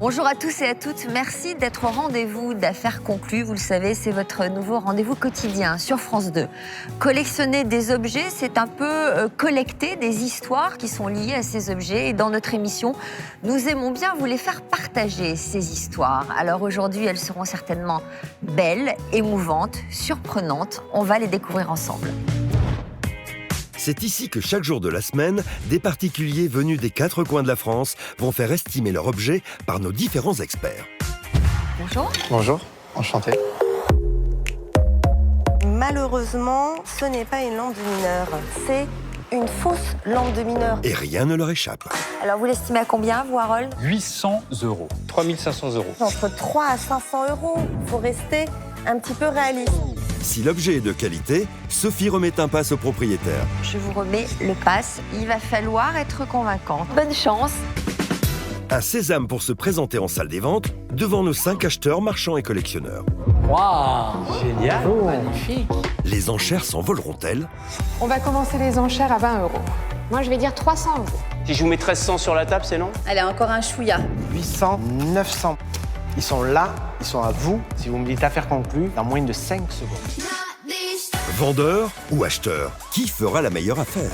Bonjour à tous et à toutes, merci d'être au rendez-vous d'Affaires conclues. Vous le savez, c'est votre nouveau rendez-vous quotidien sur France 2. Collectionner des objets, c'est un peu collecter des histoires qui sont liées à ces objets. Et dans notre émission, nous aimons bien vous les faire partager, ces histoires. Alors aujourd'hui, elles seront certainement belles, émouvantes, surprenantes. On va les découvrir ensemble. C'est ici que chaque jour de la semaine, des particuliers venus des 4 coins de la France vont faire estimer leur objet par nos différents experts. Bonjour. Bonjour, enchanté. Malheureusement, ce n'est pas une lampe de mineur, c'est une fausse lampe de mineur. Et rien ne leur échappe. Alors vous l'estimez à combien, vous, Harold? 800 €. 3500 €. Entre 3 à 500 €, il faut rester un petit peu réaliste. Si l'objet est de qualité, Sophie remet un pass au propriétaire. Je vous remets le pass. Il va falloir être convaincante. Bonne chance. Un sésame pour se présenter en salle des ventes devant nos 5 acheteurs, marchands et collectionneurs. Waouh, génial, magnifique. Les enchères s'envoleront-elles? On va commencer les enchères à 20 €. Moi, je vais dire 300 €. Si je vous mets 1300 sur la table, c'est non? Allez, encore un chouïa. 800, 900. Ils sont là, ils sont à vous. Si vous me dites affaire conclue, dans moins de 5 secondes. Vendeur ou acheteur, qui fera la meilleure affaire?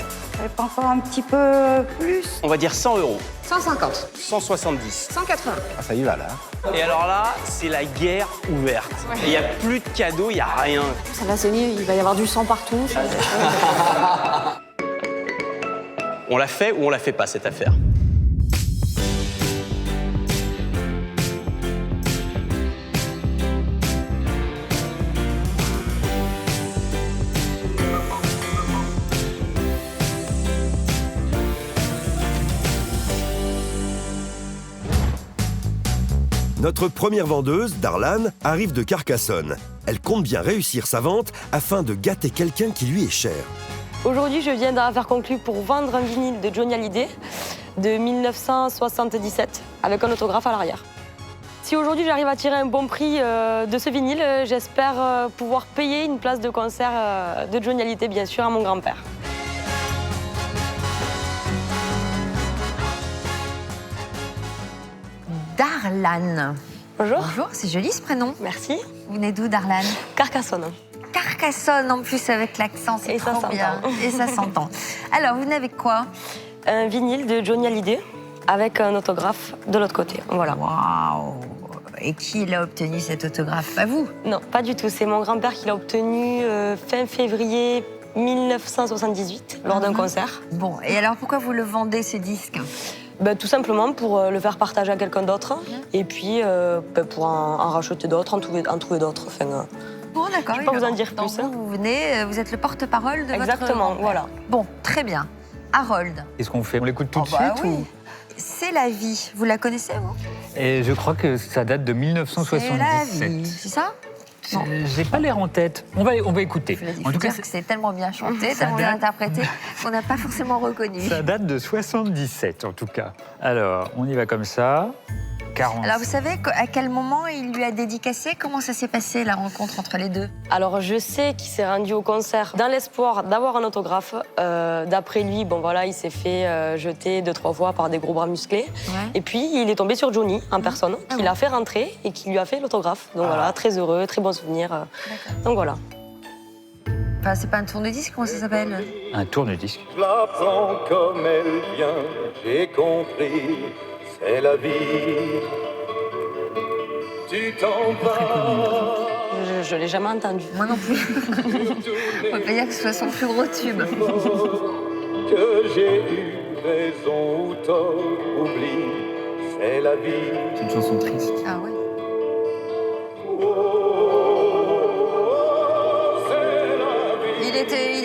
Encore un petit peu plus. On va dire 100 €. 150, 170. 180. Ah, ça y va là. Et alors là, c'est la guerre ouverte. Il n'y a plus de cadeaux, il n'y a rien. Ça va sonner, il va y avoir du sang partout. On la fait ou on la fait pas, cette affaire? Notre première vendeuse, Darlan, arrive de Carcassonne. Elle compte bien réussir sa vente afin de gâter quelqu'un qui lui est cher. Aujourd'hui, je viens d'affaire conclue pour vendre un vinyle de Johnny Hallyday de 1977 avec un autographe à l'arrière. Si aujourd'hui j'arrive à tirer un bon prix de ce vinyle, j'espère pouvoir payer une place de concert de Johnny Hallyday, bien sûr, à mon grand-père. Darlan. Bonjour. Bonjour, c'est joli ce prénom. Merci. Vous venez d'où, Darlan? Carcassonne. Carcassonne, en plus, avec l'accent, c'est Et ça trop bien. s'entend. Et ça s'entend. Alors, vous venez avec quoi? Un vinyle de Johnny Hallyday avec un autographe de l'autre côté. Voilà. Waouh! Et qui l'a obtenu, cet autographe? Pas vous? Non, pas du tout. C'est mon grand-père qui l'a obtenu fin février 1978 lors d'un concert. Bon, et alors pourquoi vous le vendez, ce disque? Tout simplement pour le faire partager à quelqu'un d'autre et puis pour en racheter d'autres, en trouver d'autres. Enfin, Bon, d'accord. je peux pas vous en dire Donc, plus. Hein. vous venez, vous êtes le porte-parole de Exactement, votre... voilà. Bon, très bien. Harold. Qu'est-ce qu'on fait? On l'écoute tout de bah suite oui. C'est la vie. Vous la connaissez, vous? Et je crois que ça date de C'est la 1977. vie. C'est ça? Non. J'ai pas l'air en tête. On va écouter. Je voulais En tout cas, dire que c'est tellement bien chanté, Ça tellement bien date. interprété, qu'on n'a pas forcément reconnu. ça date de 77 en tout cas. Alors, on y va comme ça. 40. Alors, vous savez à quel moment il lui a dédicacé? Comment ça s'est passé, la rencontre entre les deux? Alors je sais qu'il s'est rendu au concert dans l'espoir d'avoir un autographe. D'après lui, bon voilà, il s'est fait jeter 2-3 fois par des gros bras musclés. Ouais. Et puis il est tombé sur Johnny en personne, qui bon. l'a fait rentrer et qui lui a fait l'autographe. Donc voilà, très heureux, très bon souvenir. Donc voilà. Enfin, c'est pas un tourne-disque, comment ça s'appelle? Un tourne-disque. Je la prends comme elle vient, j'ai compris, c'est la vie. Tu t'en vas. Je l'ai jamais entendu. Moi non plus. On peut pas dire que ce soit son plus gros tube. Que j'ai eu raison ou tort, oublie, c'est la vie. C'est une chanson triste. Ah ouais.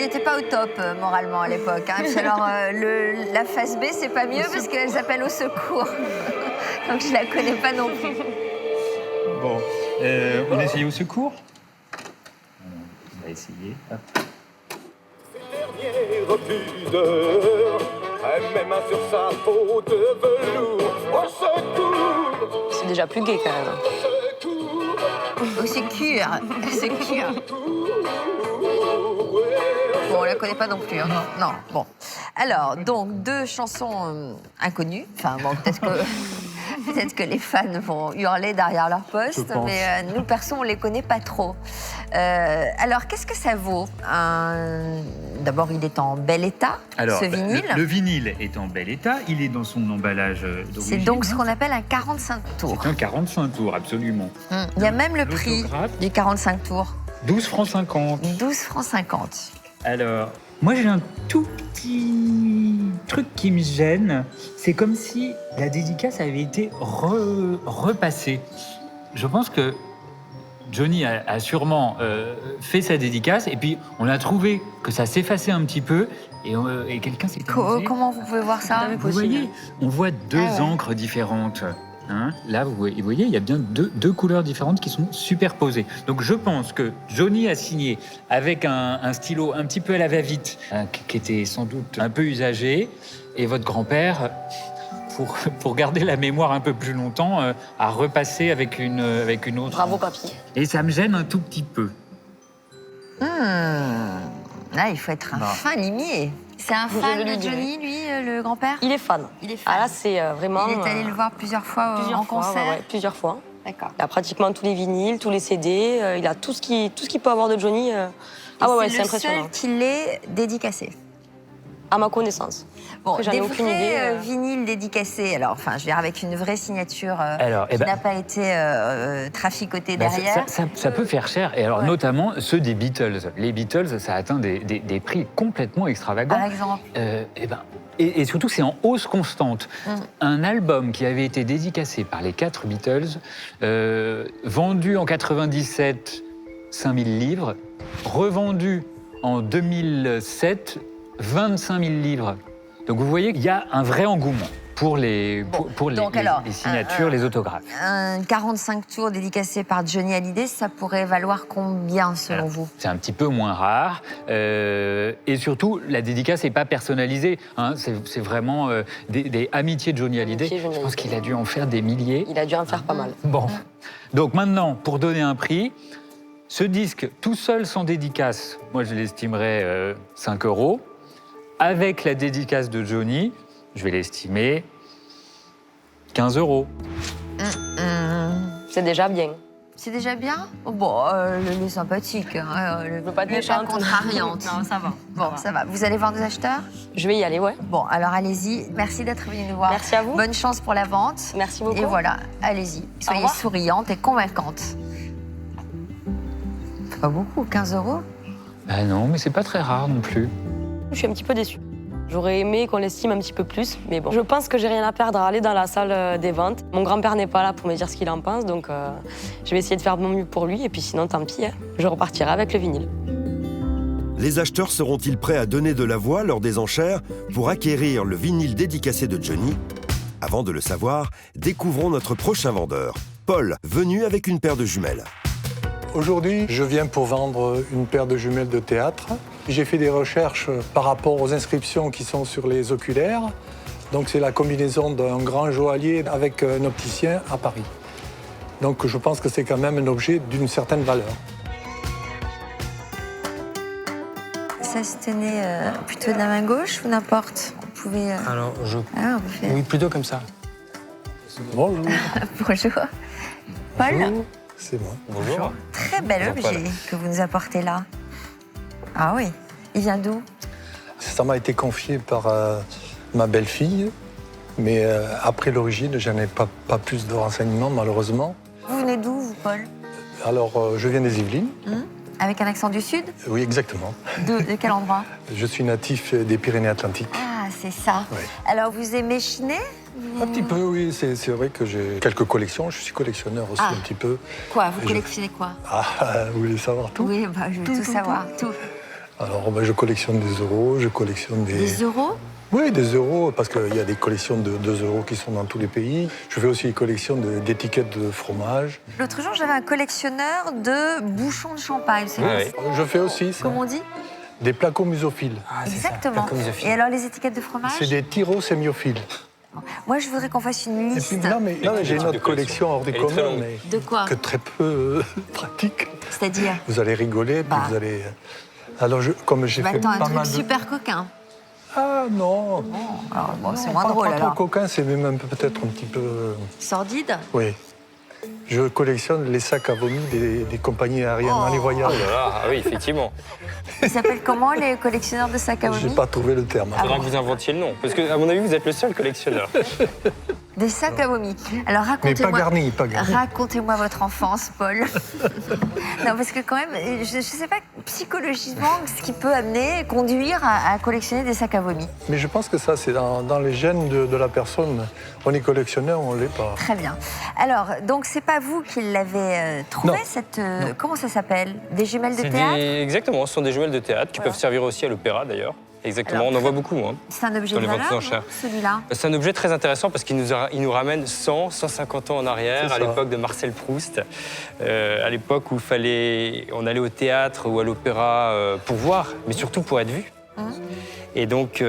Il était pas au top moralement à l'époque. Hein. Puis alors la phase B, c'est pas mieux parce qu'elle s'appelle Au secours. Donc je la connais pas non plus. Bon, on essaye au secours. On va essayer. Hop. Dernière pudeur, elle met main sur sa peau de velours. Au secours, C'est déjà plus gai quand même. au secours. Oh, c'est cure. C'est cure. Bon, on la connaît pas non plus. Hein. Non, bon. Alors, donc, deux chansons inconnues. Enfin, bon, peut-être que Peut-être que les fans vont hurler derrière leur Je poste, pense. mais nous, perso, on ne les connaît pas trop. Alors, qu'est-ce que ça vaut? D'abord, il est en bel état, Alors, ce vinyle. le vinyle est en bel état, il est dans son emballage d'origine. C'est donc ce qu'on appelle un 45 tours. C'est un 45 tours, absolument. Il y a même le prix L'autographe. du 45 tours. 12 francs 50. 12 francs 50. Alors, moi j'ai un tout petit truc qui me gêne. C'est comme si la dédicace avait été repassée. Je pense que Johnny a sûrement fait sa dédicace et puis on a trouvé que ça s'effaçait un petit peu et quelqu'un s'est amusé. Comment vous pouvez voir ça? Vous voyez, on voit deux encres différentes. Hein, là, vous voyez, il y a bien deux couleurs différentes qui sont superposées. Donc, je pense que Johnny a signé avec un stylo un petit peu à la va-vite, qui était sans doute un peu usagé, et votre grand-père, pour garder la mémoire un peu plus longtemps, a repassé avec une autre. Bravo, papy. Et ça me gêne un tout petit peu. Là, il faut être un fin limier. C'est un Je fan le lui de dirai. Johnny, lui, le grand-père? Il est fan. Il est fan. Ah là, c'est vraiment... Il est allé le voir plusieurs fois en concert? Ouais, plusieurs fois. D'accord. Il a pratiquement tous les vinyles, tous les CD. Il a tout ce qu'il peut avoir de Johnny. Ah ouais, c'est c'est impressionnant. le seul qui l'ait dédicacé. À ma connaissance. Bon, Après, j'en des ai aucune vrais idée. vinyles dédicacés, alors, enfin, je veux dire, avec une vraie signature Alors, qui n'a pas été traficotée Bah, derrière. ça peut faire cher, et alors notamment ceux des Beatles. Les Beatles, ça atteint des prix complètement extravagants. Par exemple. Et surtout, c'est en hausse constante. Un album qui avait été dédicacé par les 4 Beatles, vendu en 97, 5000 livres, revendu en 2007, 25 000 livres. Donc vous voyez qu'il y a un vrai engouement pour les signatures, les autographes. Un 45 tours dédicacé par Johnny Hallyday, ça pourrait valoir combien selon vous? C'est un petit peu moins rare. Et surtout, la dédicace n'est pas personnalisée. Hein, c'est vraiment des amitiés de Johnny Hallyday. Amitié Johnny Je pense Hallyday. qu'il a dû en faire des milliers. Il a dû en faire pas mal. Bon. Donc maintenant, pour donner un prix, ce disque tout seul sans dédicace, moi je l'estimerais 5 €. Avec la dédicace de Johnny, je vais l'estimer 15 €. C'est déjà bien. C'est déjà bien? Bon, elle est sympathique. Hein, Je veux pas être elle est pas méchante. contrariante. Non, ça va. Bon, ça va. Vous allez voir des acheteurs? Je vais y aller, ouais. Bon, alors allez-y. Merci d'être venu nous voir. Merci à vous. Bonne chance pour la vente. Merci beaucoup. Et voilà, allez-y. Soyez revoir. souriante et convaincante. C'est pas beaucoup, 15 €? Ah non, mais c'est pas très rare non plus. Je suis un petit peu déçue. J'aurais aimé qu'on l'estime un petit peu plus, mais bon. Je pense que j'ai rien à perdre à aller dans la salle des ventes. Mon grand-père n'est pas là pour me dire ce qu'il en pense, donc je vais essayer de faire de mon mieux pour lui, et puis sinon, tant pis, hein. Je repartirai avec le vinyle. Les acheteurs seront-ils prêts à donner de la voix lors des enchères pour acquérir le vinyle dédicacé de Johnny? Avant de le savoir, découvrons notre prochain vendeur, Paul, venu avec une paire de jumelles. Aujourd'hui, je viens pour vendre une paire de jumelles de théâtre. J'ai fait des recherches par rapport aux inscriptions qui sont sur les oculaires. Donc c'est la combinaison d'un grand joaillier avec un opticien à Paris. Donc je pense que c'est quand même un objet d'une certaine valeur. Ça se tenait plutôt de la main gauche ou n'importe? Vous pouvez... Alors, on peut faire... oui, plutôt comme ça. Bonjour. Bonjour. Paul, Bonjour. C'est moi. Bonjour. très bel objet que vous nous apportez là. Ah oui, il vient d'où? Ça m'a été confié par ma belle-fille, mais après l'origine, je n'ai pas plus de renseignements, malheureusement. Vous venez d'où, vous, Paul? Alors, je viens des Yvelines. Avec un accent du Sud? Oui, exactement. De quel endroit? Je suis natif des Pyrénées-Atlantiques. Ah, c'est ça. Oui. Alors, vous aimez chiner? Un petit peu, oui. C'est vrai que j'ai quelques collections. Je suis collectionneur aussi un petit peu. Quoi? Vous collectionnez quoi? Ah, vous voulez savoir tout? Oui, bah, je veux tout savoir, tout. Alors, je collectionne des euros, je collectionne des... Des euros? Oui, des euros, parce qu'il y a des collections de 2 € qui sont dans tous les pays. Je fais aussi des collections d'étiquettes de fromage. L'autre jour, j'avais un collectionneur de bouchons de champagne. C'est Je fais aussi ça. Comment on dit? Des placomysophiles. Exactement. Et alors, les étiquettes de fromage? C'est des tyrosémiophiles. Moi, je voudrais qu'on fasse une Et liste. puis, non, mais j'ai une autre collection hors des communs, mais De quoi? que très peu pratique. C'est-à-dire? Vous allez rigoler, puis vous allez... Alors, comme j'ai fait Attends, un pas truc mal de... super coquin. Ah non. Alors, bon, c'est Non, moins pas- drôle pas trop alors. coquin, c'est même peut-être un petit peu... Sordide? Oui. Je collectionne les sacs à vomi des compagnies aériennes dans les voyages. Oh là là, ah oui, effectivement. Ils s'appellent comment les collectionneurs de sacs à Je n'ai vomi? pas trouvé le terme. Il faudra que vous inventiez le nom. Parce que, à mon avis, vous êtes le seul collectionneur. Des sacs à vomi. Alors Mais pas racontez-moi. garnis, pas garnis. Racontez-moi votre enfance, Paul. Non, parce que quand même, je ne sais pas psychologiquement ce qui peut amener, conduire à collectionner des sacs à vomi. Mais je pense que ça, c'est dans les gènes de la personne. On est collectionneur, on ne l'est pas. Très bien. Alors, donc c'est pas vous qui l'avez trouvé, Non. cette... comment ça s'appelle? Des jumelles de théâtre? Exactement, ce sont des jumelles de théâtre qui peuvent servir aussi à l'opéra d'ailleurs. Exactement, Alors, on en voit beaucoup. Hein. C'est un objet Dans de les ventes valeur, aux enchères. non, celui-là? C'est un objet très intéressant parce qu'il nous ramène 100, 150 ans en arrière, C'est à ça. l'époque de Marcel Proust, à l'époque où on allait au théâtre ou à l'opéra pour voir, mais surtout pour être vu. Et donc,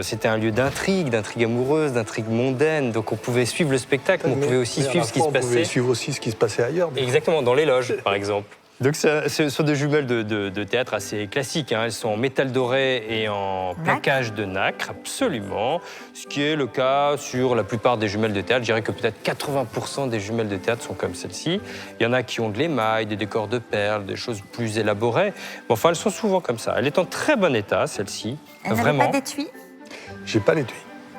c'était un lieu d'intrigue amoureuse, d'intrigue mondaine. Donc, on pouvait suivre le spectacle, mais on pouvait aussi suivre ce qui se On pouvait passait. suivre aussi ce qui se passait ailleurs. Exactement, dans les loges, par exemple. Donc, ce sont des jumelles de théâtre assez classiques. Hein. Elles sont en métal doré et en plaquage de nacre, absolument. Ce qui est le cas sur la plupart des jumelles de théâtre. Je dirais que peut-être 80% des jumelles de théâtre sont comme celle-ci. Il y en a qui ont de l'émail, des décors de perles, des choses plus élaborées. Mais enfin, elles sont souvent comme ça. Elle est en très bon état, celle-ci. Elle n'avait Vraiment. pas d'étui? J'ai pas l'étui.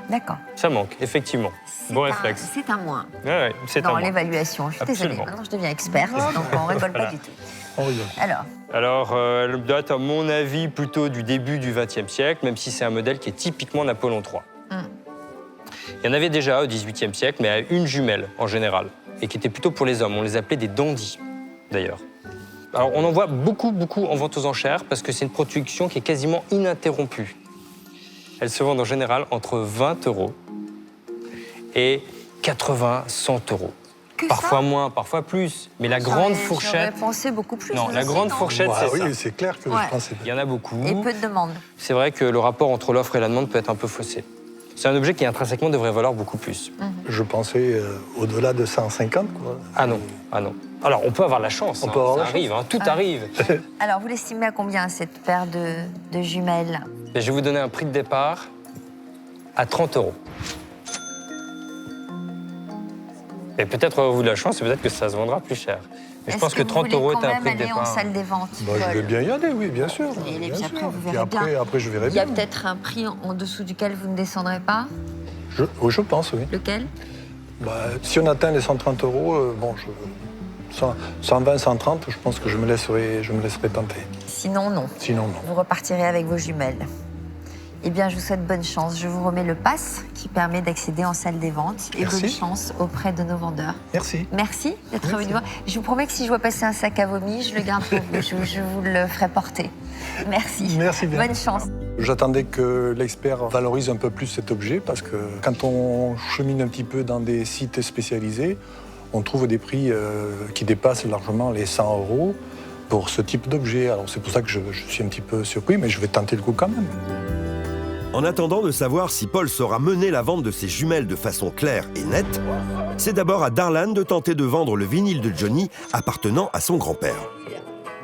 D'accord. Ça manque, effectivement. Bon réflexe. C'est un moins Ouais, c'est dans un moins. l'évaluation. Je suis désolée, Absolument. maintenant je deviens experte, donc on ne rigole pas Voilà. du tout. On rigole. Alors, Elle date, à mon avis, plutôt du début du XXe siècle, même si c'est un modèle qui est typiquement Napoléon III. Il y en avait déjà au XVIIIe siècle, mais à une jumelle en général, et qui était plutôt pour les hommes. On les appelait des dandys, d'ailleurs. Alors, on en voit beaucoup, beaucoup en vente aux enchères, parce que c'est une production qui est quasiment ininterrompue. Elles se vendent en général entre 20 € et 80, 100 €. que Parfois ça moins, parfois plus. Mais la grande J'aurais fourchette... pensé beaucoup plus. Non, moi la aussi, grande non fourchette, Bah c'est oui, ça. c'est clair que Ouais. je pensais. Il y en a beaucoup. Et peu de demandes. C'est vrai que le rapport entre l'offre et la demande peut être un peu faussé. C'est un objet qui intrinsèquement devrait valoir beaucoup plus. Je pensais au-delà de 150, quoi. Ah non, ah non. Alors on peut avoir la chance, On hein, peut avoir ça la chance. arrive, hein, tout arrive. Alors, vous l'estimez à combien, cette paire de jumelles? Et je vais vous donner un prix de départ à 30 €. Et peut-être aurez-vous de la chance et peut-être que ça se vendra plus cher. Mais je pense que 30 € est un prix de aller en départ. salle des ventes, Bah, je vais bien y aller, oui, bien sûr. Et bien puis après, sûr. vous Et verrez bien. après, je verrai Il y a bien. peut-être un prix en dessous duquel vous ne descendrez pas? Oui, je pense, oui. Lequel? Bah, si on atteint les 130 €, bon, 120, 130, je pense que je me laisserai tenter. Sinon, non. Sinon, non. Vous repartirez avec vos jumelles. Eh bien, je vous souhaite bonne chance. Je vous remets le pass qui permet d'accéder en salle des ventes. Et Merci. bonne chance auprès de nos vendeurs. Merci. Merci d'être venu nous voir. Je vous promets que si je vois passer un sac à vomi, je le garde pour vous. Je vous le ferai porter. Merci. Merci bien. Bonne chance. J'attendais que l'expert valorise un peu plus cet objet parce que quand on chemine un petit peu dans des sites spécialisés, on trouve des prix qui dépassent largement les 100 € pour ce type d'objet. Alors c'est pour ça que je suis un petit peu surpris, mais je vais tenter le coup quand même. En attendant de savoir si Paul saura mener la vente de ses jumelles de façon claire et nette, c'est d'abord à Darlan de tenter de vendre le vinyle de Johnny appartenant à son grand-père.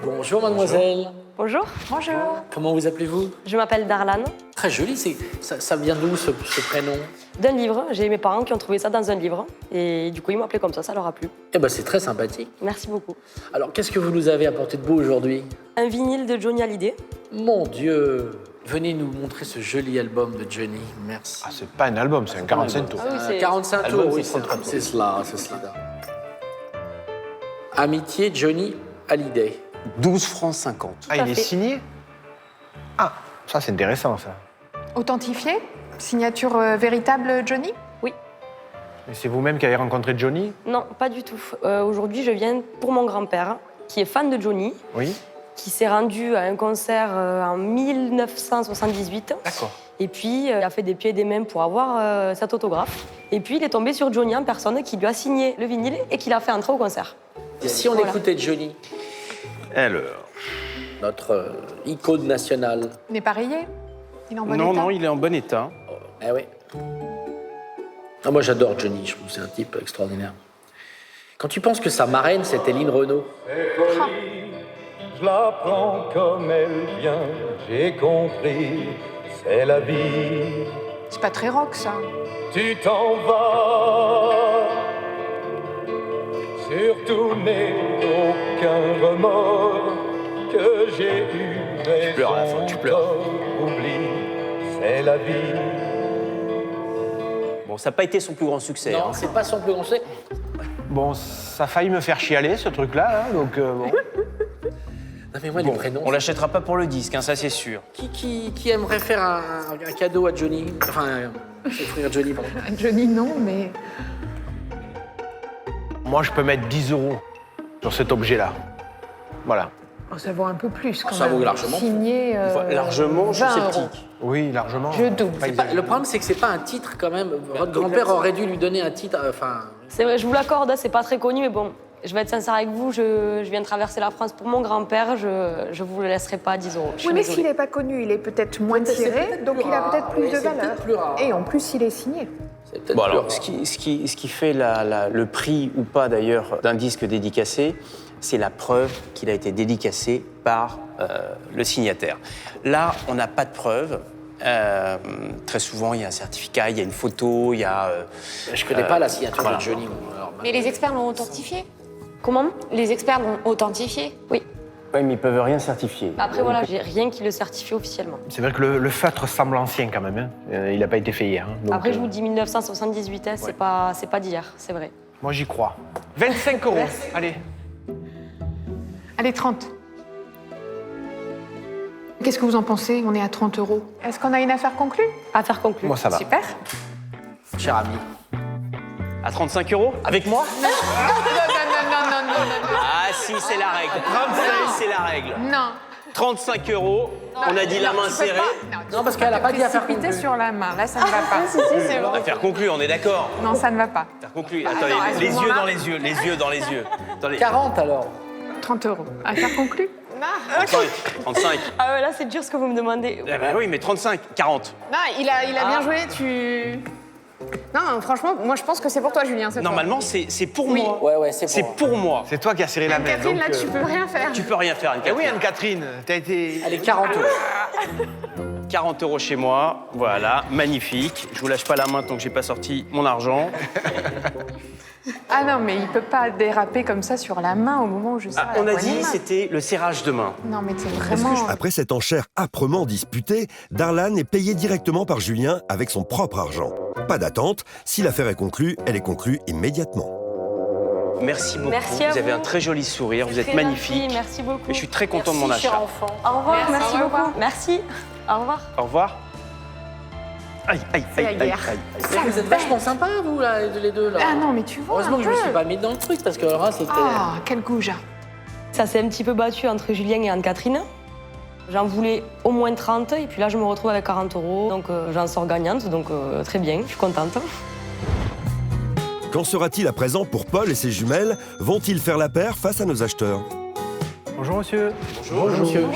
Bonjour mademoiselle. Bonjour. Bonjour. Comment vous appelez-vous? Je m'appelle Darlan. Très joli, ça vient d'où ce prénom? D'un livre. J'ai mes parents qui ont trouvé ça dans un livre. Et du coup, ils m'ont appelé comme ça leur a plu. Eh ben c'est très sympathique. Merci beaucoup. Alors qu'est-ce que vous nous avez apporté de beau aujourd'hui? Un vinyle de Johnny Hallyday. Mon Dieu! Venez nous montrer ce joli album de Johnny, merci. Ah, c'est pas un album, c'est un 45 tours. Ah oui, c'est- 45 Album, tours, oui, c'est 33 c'est cela, c'est cela. Amitié Johnny Hallyday. 12 francs 50. Ah, à il est fait. signé? Ah, ça c'est intéressant ça. Authentifié? Signature véritable Johnny? Oui. Et c'est vous-même qui avez rencontré Johnny? Non, pas du tout. Aujourd'hui, je viens pour mon grand-père, qui est fan de Johnny, Oui. qui s'est rendu à un concert en 1978. D'accord. Et puis, il a fait des pieds et des mains pour avoir cet autographe. Et puis, il est tombé sur Johnny en personne, qui lui a signé le vinyle et qui l'a fait entrer au concert. Et si on Voilà. écoutait Johnny, Alors. notre icône nationale? Il n'est pas rayé? Il est en bon Non, état? non, il est en bon état. Eh oui. Ah, moi j'adore Johnny, je trouve que c'est un type extraordinaire. Quand tu penses que sa marraine, c'était Lynn Renaud. Je la prends comme elle vient, j'ai compris, c'est la vie. C'est pas très rock, ça. Tu t'en vas, surtout n'aie aucun remords que j'ai eu raison. Tu pleures à la fin, tu pleures. Oublie, c'est la vie. Bon, ça n'a pas été son plus grand succès. Non, hein. c'est pas son plus grand succès. Bon, ça a failli me faire chialer, ce truc-là, hein, donc bon. Non, mais moi, les prénoms. On l'achètera pas pour le disque, hein, ça c'est sûr. Qui aimerait faire un cadeau à Johnny? Enfin, s'offrir à Johnny, pardon. Johnny, non, mais... Moi, je peux mettre 10 € sur cet objet-là. Voilà. Oh, ça vaut un peu plus, quand Ça même. vaut largement. Signé, Largement 20 €. susceptible. Oui, largement. Je double. Pas Le problème, c'est que c'est pas un titre, quand même. Votre grand-père aurait dû lui donner un titre, enfin... C'est vrai, je vous l'accorde, hein, c'est pas très connu, mais bon, je vais être sincère avec vous, je viens de traverser la France pour mon grand-père, je vous le laisserai pas à 10 €. Je suis Oui, mais désolée. s'il n'est pas connu, il est peut-être moins tiré, peut-être donc plus il a rare. peut-être plus Oui, de c'est valeur. peut-être plus rare. Et en plus, il est signé. C'est peut-être Bon, plus alors, rare. ce qui fait le prix ou pas d'ailleurs d'un disque dédicacé, c'est la preuve qu'il a été dédicacé par le signataire. Là, on n'a pas de preuve. Très souvent, il y a un certificat, il y a une photo, il y a... Je connais pas la signature voilà. de Johnny. moi, alors, Mais les experts l'ont authentifié. Comment? Les experts l'ont authentifié. Oui. Oui, mais ils peuvent rien certifier. Après, voilà, j'ai rien qui le certifie officiellement. C'est vrai que le feutre semble ancien, quand même. Hein. Il n'a pas été fait hier. Hein. Donc, Après, je vous dis 1978, hein, c'est pas d'hier, c'est vrai. Moi, j'y crois. 25 €. Allez. Allez, 30. Qu'est-ce que vous en pensez? On est à 30 €. Est-ce qu'on a une affaire conclue? Affaire conclue. Moi, ça va. Super. cher ami. À 35 € Avec moi Non, non. Ah si, c'est la règle. 35, c'est la règle. Non. 35 €, on a dit la main serrée. Non, parce qu'elle n'a pas dit affaire Précipité conclue. sur la main, là, ça ne va pas. Si, c'est bon. Affaire conclue, on est d'accord. Non, ça ne va pas. Affaire conclue. Bah, Attendez, attends, à ce les yeux moment-là- dans les yeux, les yeux dans les yeux. Attendez. 40 alors. 30 €. Affaire conclue? 35. Ah ouais, là, c'est dur ce que vous me demandez. Eh ben oui, mais 35, 40. Non, il a bien joué, tu... Non, franchement, moi je pense que c'est pour toi, Julien. Normalement, c'est pour Oui. moi. Ouais, c'est C'est pour moi. C'est toi qui as serré la main. Catherine, donc, là, tu peux rien faire. Tu peux rien faire, Eh Anne-Catherine. oui, Anne-Catherine, t'as été... Allez, 40 €. 40 € chez moi, voilà, magnifique. Je vous lâche pas la main tant que j'ai pas sorti mon argent. Ah non, mais il peut pas déraper comme ça sur la main au moment où je serre Ah, la on a poignée de dit main. c'était le serrage de main. Non, mais c'est vraiment... Après cette enchère âprement disputée, Darlan est payé directement par Julien avec son propre argent. Pas d'attente, si l'affaire est conclue, elle est conclue immédiatement. Merci beaucoup. Merci à vous avez vous. un très joli sourire, vous êtes Très magnifique. gentil, merci beaucoup. Et je suis très content de mon Merci, cher achat. enfant. Au revoir, Merci, merci au revoir. beaucoup. Merci. Au revoir. Au revoir. Aïe, aïe, C'est la aïe, aïe, guerre. aïe. Mais vous êtes vachement sympas, vous, là, les deux, là. Ah non, mais tu vois Heureusement un que je me peu. suis pas mis dans le truc, parce que là, c'était... Ah, quel goujat. Ça s'est un petit peu battu entre Julien et Anne-Catherine. J'en voulais au moins 30 et puis là je me retrouve avec 40 €. Donc j'en sors gagnante, donc très bien, je suis contente. Qu'en sera-t-il à présent pour Paul et ses jumelles? Vont-ils faire la paire face à nos acheteurs? Bonjour, monsieur. Bonjour. monsieur.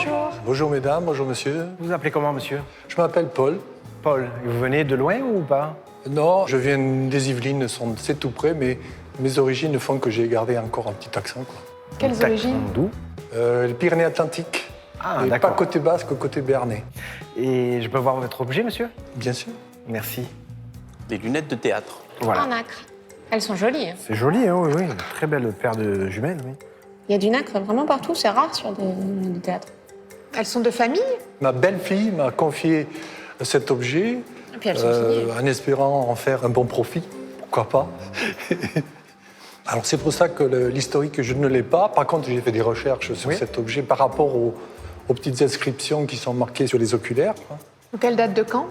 Bonjour mesdames, bonjour monsieur. Vous vous appelez comment, monsieur? Je m'appelle Paul. Paul. Et vous venez de loin ou pas? Non, je viens des Yvelines, c'est tout près, mais mes origines font que j'ai gardé encore un petit accent. Quoi. Quelles origines? D'où? Les Pyrénées-Atlantiques. Ah, et d'accord. pas côté basque, côté béarnais. Et je peux voir votre objet, monsieur? Bien sûr. Merci. Des lunettes de théâtre. Voilà. En nacre. Elles sont jolies. Hein. C'est joli, hein, oui, oui. Une très belle paire de jumelles, oui. Il y a du nacre vraiment partout, c'est rare sur des théâtres. Elles sont de famille? Ma belle-fille m'a confié cet objet Et puis elles sont signées. en espérant en faire un bon profit. Pourquoi pas? Alors c'est pour ça que l'historique, je ne l'ai pas. Par contre, j'ai fait des recherches sur cet objet par rapport aux petites inscriptions qui sont marquées sur les oculaires. Donc elle date de quand?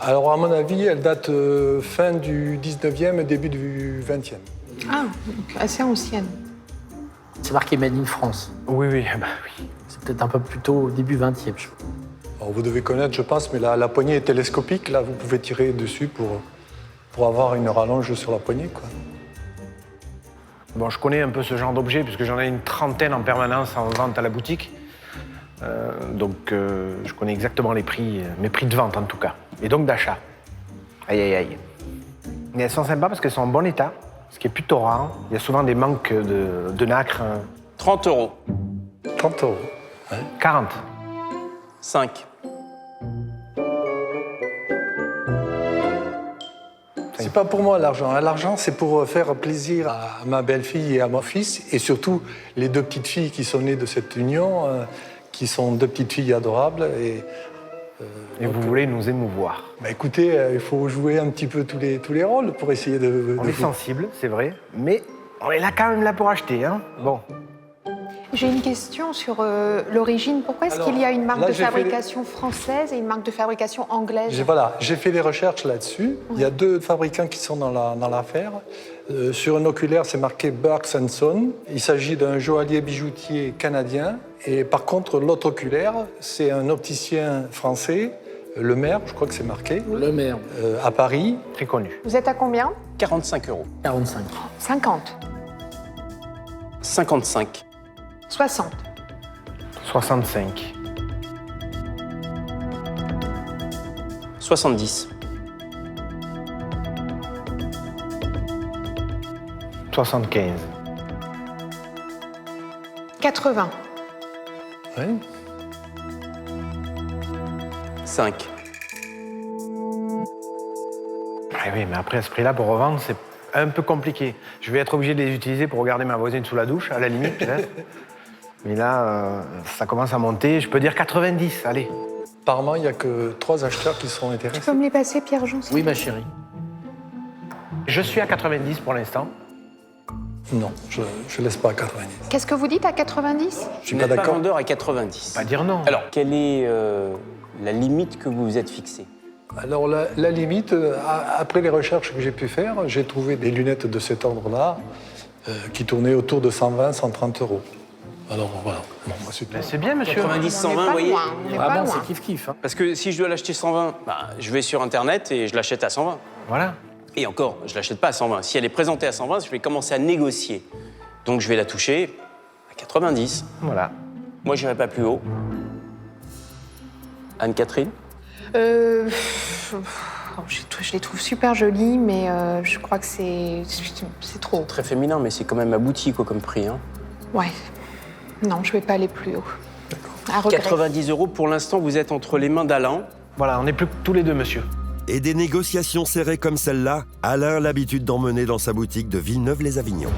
Alors à mon avis, elle date fin du 19e, début du 20e. Ah, donc assez ancienne. C'est marqué Made in France. Oui, oui, bah oui. C'est peut-être un peu plus tôt, au début 20e, je crois. Alors, vous devez connaître, je pense, mais la poignée est télescopique. Là, vous pouvez tirer dessus pour avoir une rallonge sur la poignée, quoi. Bon, je connais un peu ce genre d'objet, puisque j'en ai une trentaine en permanence en vente à la boutique. Donc, je connais exactement les prix, mes prix de vente en tout cas, et donc d'achat. Aïe, aïe, aïe. Mais elles sont sympas parce qu'elles sont en bon état, ce qui est plutôt rare. Il y a souvent des manques de nacre. 30 €. 30 €. 40. 5. C'est pas pour moi l'argent. L'argent, c'est pour faire plaisir à ma belle-fille et à mon fils, et surtout les 2 petites filles qui sont nées de cette union, qui sont 2 petites filles adorables. Et vous voulez nous émouvoir. Bah écoutez, il faut jouer un petit peu tous les rôles pour essayer de... On est sensible, c'est vrai, mais on est là quand même là pour acheter, hein. Bon. J'ai une question sur l'origine. Pourquoi est-ce qu'il y a une marque là, de j'ai fait fabrication française et une marque de fabrication anglaise? J'ai fait des recherches là-dessus. Il y a 2 fabricants qui sont dans l'affaire. Sur un oculaire, c'est marqué Burks & Son. Il s'agit d'un joaillier bijoutier canadien. Et par contre, l'autre oculaire, c'est un opticien français, Le Maire, je crois que c'est marqué. Le Maire. À Paris. Très connu. Vous êtes à combien? 45 €. 45. 50. 55. 60. 65. 70. 75. 80. Oui. 5. Ah oui, mais après, à ce prix-là, pour revendre, c'est un peu compliqué. Je vais être obligé de les utiliser pour regarder ma voisine sous la douche, à la limite, peut-être. Mais là, ça commence à monter. Je peux dire 90, allez. Apparemment, il n'y a que 3 acheteurs qui seront intéressés. Tu peux me les passer, Pierre-Jean? Oui, ma chérie. Je suis à 90 pour l'instant. Non, je ne laisse pas à 90. Qu'est-ce que vous dites à 90? Je suis Vous pas n'êtes pas d'accord. vendeur à 90. Pas dire non. Alors, quelle est la limite que vous vous êtes fixée? Alors, la limite, après les recherches que j'ai pu faire, j'ai trouvé des lunettes de cet ordre-là qui tournaient autour de 120, 130 €. Alors, voilà. Bon, moi, c'est tout. C'est bien, monsieur. 90, 120, vous voyez? Vraiment, c'est kiff-kiff. Hein. Parce que si je dois l'acheter 120, je vais sur Internet et je l'achète à 120. Voilà. Et encore, je ne l'achète pas à 120. Si elle est présentée à 120, je vais commencer à négocier. Donc je vais la toucher à 90. Voilà. Moi, je n'irai pas plus haut. Anne-Catherine? Je les trouve super jolies, mais je crois que c'est trop. Très féminin, mais c'est quand même abouti quoi, comme prix. Hein. Ouais. Non, je vais pas aller plus haut. À regret. 90 € pour l'instant, vous êtes entre les mains d'Alain. Voilà, on n'est plus que tous les deux, monsieur. Et des négociations serrées comme celle-là, Alain a l'habitude d'emmener dans sa boutique de Villeneuve-les-Avignon.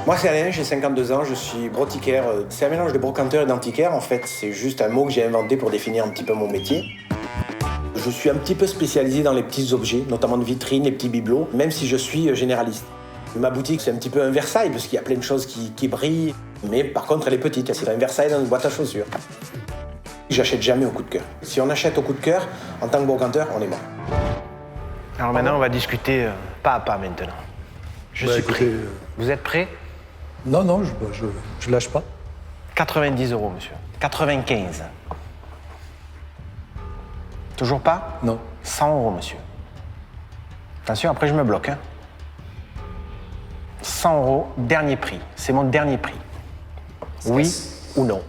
Moi, c'est Alain, j'ai 52 ans, je suis brotiquaire. C'est un mélange de brocanteur et d'antiquaire, en fait. C'est juste un mot que j'ai inventé pour définir un petit peu mon métier. Je suis un petit peu spécialisé dans les petits objets, notamment de vitrines, les petits bibelots, même si je suis généraliste. Ma boutique, c'est un petit peu un Versailles, parce qu'il y a plein de choses qui brillent. Mais par contre, elle est petite, c'est un Versailles dans une boîte à chaussures. J'achète jamais au coup de cœur. Si on achète au coup de cœur, en tant que brocanteur, on est mort. Alors maintenant, on va discuter pas à pas maintenant. Je suis prêt. Vous êtes prêt? Non, non, je lâche pas. 90 €, monsieur. 95. Toujours pas? Non. 100 €, monsieur. Attention, après je me bloque. Hein. 100 €, dernier prix. C'est mon dernier prix. Oui ou non?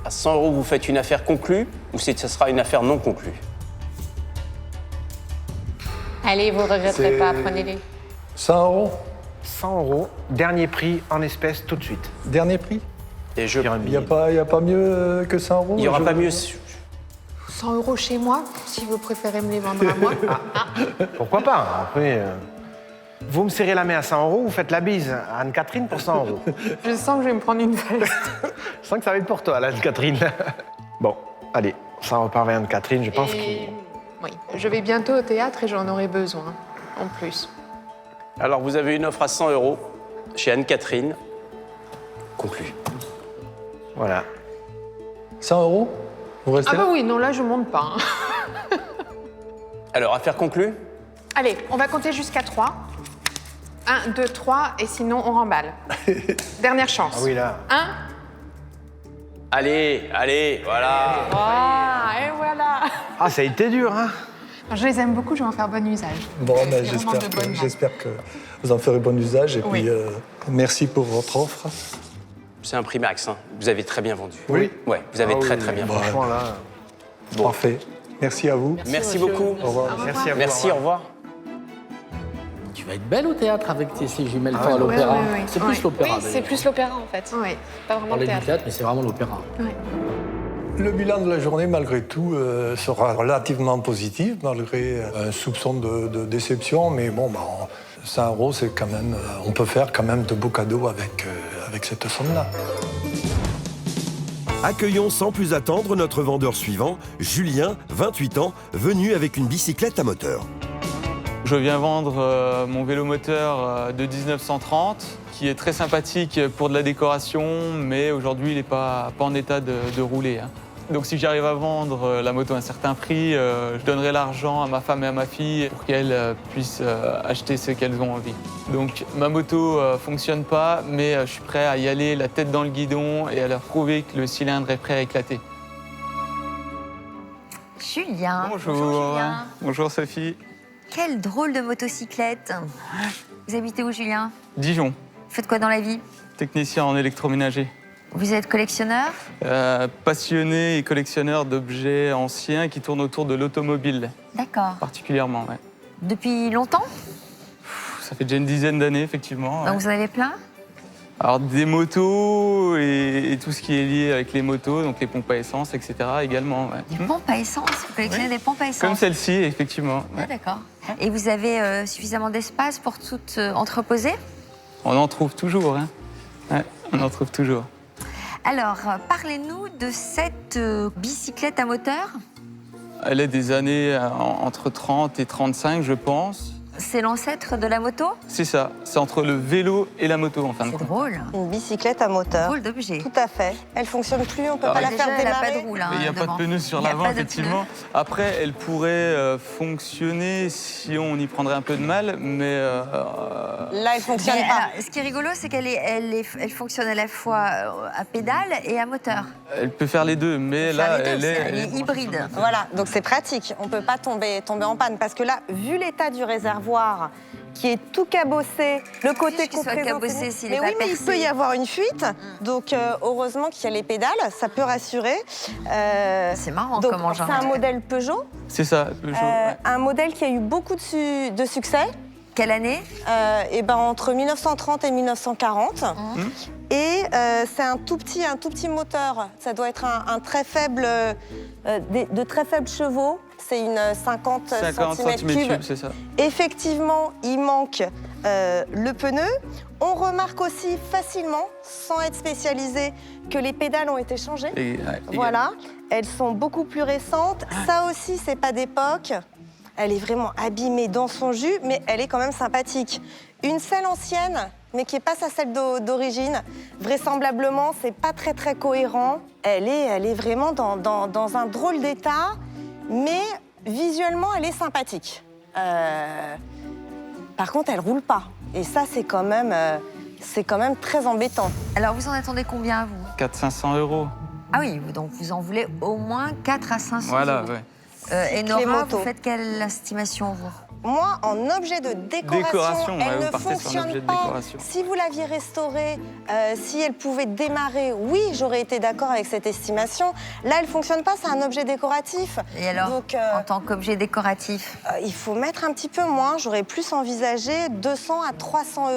À 100 €, vous faites une affaire conclue ou ce sera une affaire non conclue? Allez, vous ne regretterez pas, prenez-les. 100 €. 100 €, dernier prix en espèces tout de suite. Dernier prix? Et Il n'y a pas mieux que 100 €? Il n'y aura pas mieux. 100 € chez moi, si vous préférez me les vendre à moi. Pourquoi pas? Après, vous me serrez la main à 100 €, vous faites la bise à Anne-Catherine pour 100 €. Je sens que je vais me prendre une veste. Je sens que ça va être pour toi, là, Anne-Catherine. Bon, allez, ça repart vers Anne-Catherine, je pense qu'il... Oui, je vais bientôt au théâtre et j'en aurai besoin, en plus. Alors, vous avez une offre à 100 € chez Anne-Catherine. Conclue. Voilà. 100 €? Vous restez Ah là? bah oui, non, là, je monte pas. Hein. Alors, affaire conclue? Allez, on va compter jusqu'à 3. 1, 2, 3, et sinon, on remballe. Dernière chance. Ah oui, là. 1. Allez, voilà. Ah, et voilà. Ah, ça a été dur, hein? Je les aime beaucoup, je vais en faire bon usage. Bon, ben, C'est vraiment de bonnes j'espère que vous en ferez bon usage. Et Oui. puis, merci pour votre offre. C'est un prix max, hein. Vous avez très bien vendu. Oui. Ouais, vous avez très bien vendu. Franchement, là... Parfait. Merci à vous. Merci beaucoup. Au revoir. Merci à vous. Merci, au revoir. Tu vas être belle au théâtre avec ces jumelles Ah, à l'opéra. ouais. C'est plus l'opéra. Oui, c'est plus l'opéra, en fait. Oui, pas On vraiment parlait le du théâtre. théâtre, mais c'est vraiment l'opéra. Ouais. Le bilan de la journée, malgré tout, sera relativement positif, malgré un soupçon de déception. Mais bon, 100 €, c'est quand même, on peut faire quand même de beaux cadeaux avec cette somme-là. Accueillons sans plus attendre notre vendeur suivant, Julien, 28 ans, venu avec une bicyclette à moteur. Je viens vendre mon vélo moteur de 1930, qui est très sympathique pour de la décoration, mais aujourd'hui il n'est pas en état de rouler. Donc si j'arrive à vendre la moto à un certain prix, je donnerai l'argent à ma femme et à ma fille pour qu'elles puissent acheter ce qu'elles ont envie. Donc ma moto fonctionne pas, mais je suis prêt à y aller la tête dans le guidon et à leur prouver que le cylindre est prêt à éclater. Julien. Bonjour. Julien. Bonjour Sophie. Quelle drôle de motocyclette. Vous habitez où, Julien? Dijon. Vous faites quoi dans la vie? Technicien en électroménager. Vous êtes collectionneur? Passionné et collectionneur d'objets anciens qui tournent autour de l'automobile. D'accord. Particulièrement, ouais. Depuis longtemps? Ça fait déjà une dizaine d'années, effectivement. Donc vous en avez plein? Alors des motos et tout ce qui est lié avec les motos, donc les pompes à essence, etc. également. Ouais. Des pompes à essence? Vous collectionnez des pompes à essence? Comme celle-ci, effectivement. Ouais. Ah, d'accord. Et vous avez suffisamment d'espace pour tout entreposer? On en trouve toujours, hein. Ouais, on en trouve toujours. Alors, parlez-nous de cette bicyclette à moteur. Elle est des années entre 30 et 35, je pense. C'est l'ancêtre de la moto? C'est ça, c'est entre le vélo et la moto en fin de compte. C'est drôle. Une bicyclette à moteur. Drôle d'objet. Tout à fait. Elle fonctionne plus, on peut pas la faire démarrer. Elle n'a pas de roue, là. Il n'y a pas de pneus sur l'avant, effectivement. Après, elle pourrait fonctionner si on y prendrait un peu de mal, mais... Là, elle fonctionne pas. Alors, ce qui est rigolo, c'est qu'elle fonctionne à la fois à pédale et à moteur. Elle peut faire les deux, mais là, elle est hybride. Voilà, donc c'est pratique. On peut pas tomber en panne, parce que là, vu l'état du réservoir, qui est tout cabossé, le côté qu'il soit cabossé s'il est mais pas oui, mais il percé. peut y avoir une fuite. Donc heureusement qu'il y a les pédales, ça peut rassurer. C'est marrant donc, comment genre. C'est un modèle Peugeot. C'est ça, Peugeot. Ouais. Un modèle qui a eu beaucoup de succès. Quelle année? Entre 1930 et 1940. Et c'est un tout petit moteur. Ça doit être un très faible, de très faibles chevaux. C'est une 50 cm3. C'est ça. Effectivement, il manque le pneu. On remarque aussi facilement, sans être spécialisé, que les pédales ont été changées. Voilà, elles sont beaucoup plus récentes. Ça aussi, c'est pas d'époque. Elle est vraiment abîmée dans son jus, mais elle est quand même sympathique. Une selle ancienne, mais qui n'est pas sa selle d'origine. Vraisemblablement, c'est pas très cohérent. Elle est vraiment dans un drôle d'état, mais visuellement, elle est sympathique. Par contre, elle roule pas. Et ça, c'est quand même très embêtant. Alors, vous en attendez combien, vous? 400-500 €. Ah oui, donc vous en voulez au moins 4 à 500 Voilà, euros. ouais. Et Nora, vous faites quelle estimation, vous? Moi, en objet de décoration, elle ne partez sur un fonctionne objet de pas. décoration. Si vous l'aviez restaurée, si elle pouvait démarrer, oui, j'aurais été d'accord avec cette estimation. Là, elle ne fonctionne pas, c'est un objet décoratif. Et alors, donc, en tant qu'objet décoratif? Il faut mettre un petit peu moins. J'aurais plus envisagé 200 à 300 €.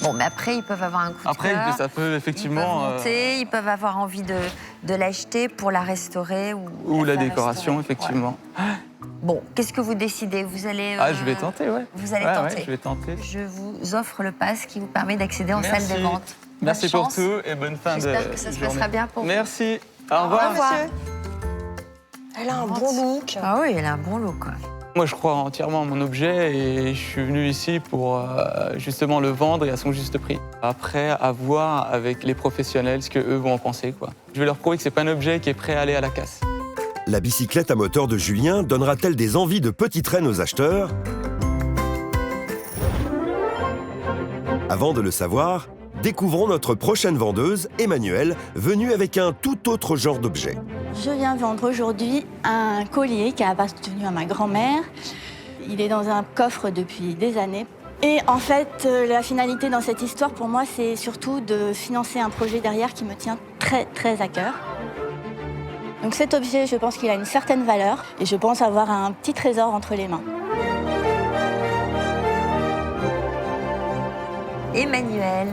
Bon, mais après, ils peuvent avoir un coup de cœur. Après, ça peut effectivement... Ils peuvent monter, ils peuvent avoir envie de l'acheter pour la restaurer ou la décoration, effectivement. Ouais. Bon, qu'est-ce que vous décidez? Vous allez... je vais tenter, ouais. Vous allez tenter. Ouais, je vais tenter. Je vous offre le pass qui vous permet d'accéder en salle de vente. Merci pour tout et bonne fin de journée. J'espère que ça se passera bien pour vous. Merci. Au revoir. Au revoir. Elle a un bon look. Ah oui, elle a un bon look. Moi, je crois entièrement en mon objet et je suis venu ici pour justement le vendre et à son juste prix. Après, à voir avec les professionnels ce qu'eux vont en penser, quoi. Je vais leur prouver que c'est pas un objet qui est prêt à aller à la casse. La bicyclette à moteur de Julien donnera-t-elle des envies de petits traînes aux acheteurs? Avant de le savoir, découvrons notre prochaine vendeuse, Emmanuelle, venue avec un tout autre genre d'objet. Je viens vendre aujourd'hui un collier qui a appartenu à ma grand-mère. Il est dans un coffre depuis des années. Et en fait, la finalité dans cette histoire, pour moi, c'est surtout de financer un projet derrière qui me tient très à cœur. Donc cet objet, je pense qu'il a une certaine valeur et je pense avoir un petit trésor entre les mains. Emmanuelle,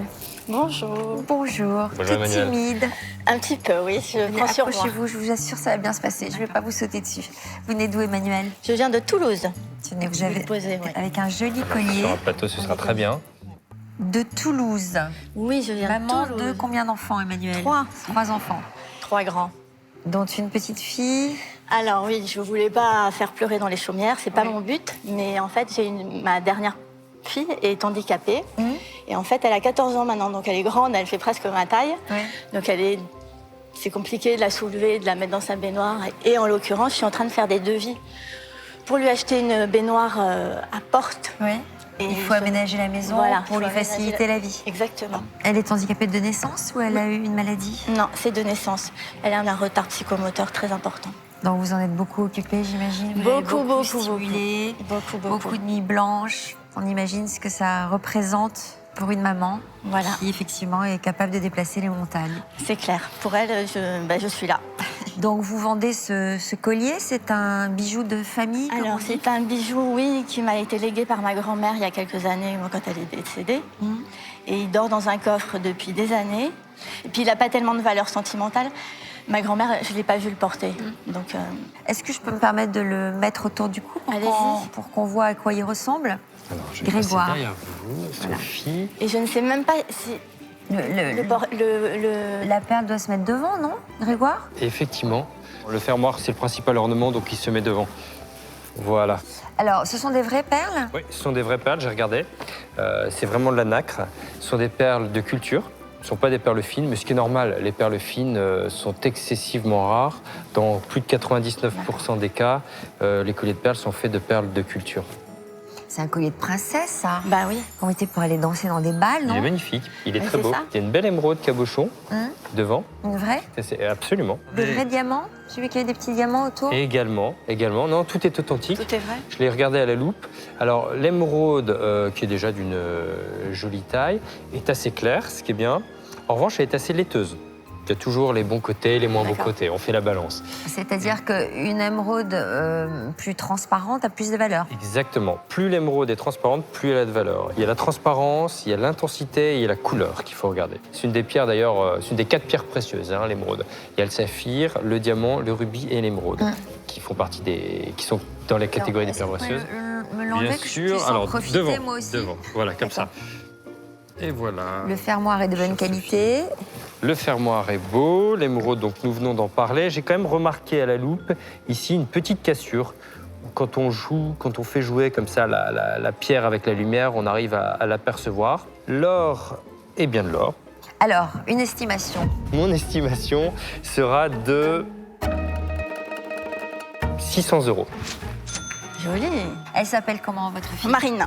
Bonjour. Bonjour. Bonjour, Toute Emmanuel. timide. Un petit peu, oui, je prends sur moi. Accrochez-vous, je vous assure, ça va bien se passer. Je ne vais pas vous sauter dessus. Vous venez d'où, Emmanuel? Je viens de Toulouse. Tenez, vous Je vais avez le poser, ouais. avec un joli Sur collier un plateau, ce sera très bien. de Toulouse. Oui, je viens Maman de Toulouse. de combien d'enfants, Emmanuel? 3. 3 enfants. 3 grands. Dont une petite fille. Alors oui, je voulais pas faire pleurer dans les chaumières, c'est pas mon but, mais en fait, ma dernière fille est handicapée. Et en fait, elle a 14 ans maintenant, donc elle est grande, elle fait presque ma taille. Donc c'est compliqué de la soulever, de la mettre dans sa baignoire. Et en l'occurrence, je suis en train de faire des devis pour lui acheter une baignoire à porte. Et il faut aménager la maison pour lui faciliter la vie. Exactement. Elle est handicapée de naissance ou elle a eu une maladie? Non, c'est de naissance. Elle a un retard psychomoteur très important. Donc vous en êtes beaucoup occupée, j'imagine. Vous l'avez Beaucoup stimulée, beaucoup de nuits blanches. On imagine ce que ça représente pour une maman qui effectivement est capable de déplacer les montagnes. C'est clair. Pour elle, je suis là. Donc vous vendez ce collier, c'est un bijou de famille? Alors c'est un bijou, oui, qui m'a été légué par ma grand-mère il y a quelques années, quand elle est décédée. Et il dort dans un coffre depuis des années. Et puis il n'a pas tellement de valeur sentimentale. Ma grand-mère, je ne l'ai pas vu le porter. Donc, est-ce que je peux me permettre de le mettre autour du cou pour qu'on voit à quoi il ressemble? Alors, je vais Grégoire. passer derrière vous, Sophie. Et je ne sais même pas si... La perle doit se mettre devant, non, Grégoire? Et effectivement, le fermoir, c'est le principal ornement, donc il se met devant. Voilà. Alors, ce sont des vraies perles? Oui, ce sont des vraies perles, j'ai regardé. C'est vraiment de la nacre. Ce sont des perles de culture. Ce ne sont pas des perles fines, mais ce qui est normal, les perles fines sont excessivement rares. Dans plus de 99% des cas, les colliers de perles sont faits de perles de culture. C'est un collier de princesse, ça? Bah oui. On était pour aller danser dans des balles, non? Il est magnifique, il est Ouais, très c'est beau. ça. Il y a une belle émeraude cabochon devant. Une vraie? Absolument. Des vrais diamants? J'ai vu qu'il y avait des petits diamants autour. Et également. Non, tout est authentique. Tout est vrai. Je l'ai regardé à la loupe. Alors, l'émeraude, qui est déjà d'une jolie taille, est assez claire, ce qui est bien. En revanche, elle est assez laiteuse. Il y a toujours les bons côtés, les moins bons côtés. On fait la balance. C'est-à-dire qu'une émeraude plus transparente a plus de valeur. Exactement. Plus l'émeraude est transparente, plus elle a de valeur. Il y a la transparence, il y a l'intensité et il y a la couleur qu'il faut regarder. C'est une des pierres d'ailleurs, c'est une des 4 pierres précieuses, l'émeraude. Il y a le saphir, le diamant, le rubis et l'émeraude, qui font partie qui sont dans la catégorie des pierres précieuses. Me l'enlever Bien que je sûr. puisse en Alors profiter devant, moi aussi. devant. Voilà, comme ça. Et voilà. Le fermoir est de bonne qualité. Le fermoir est beau, l'émeraude, donc nous venons d'en parler. J'ai quand même remarqué à la loupe ici une petite cassure. Quand on fait jouer comme ça la pierre avec la lumière, on arrive à l'apercevoir. L'or est bien de l'or. Alors, une estimation. Mon estimation sera de 600 €. Joli. Elle s'appelle comment, votre fille? Marine.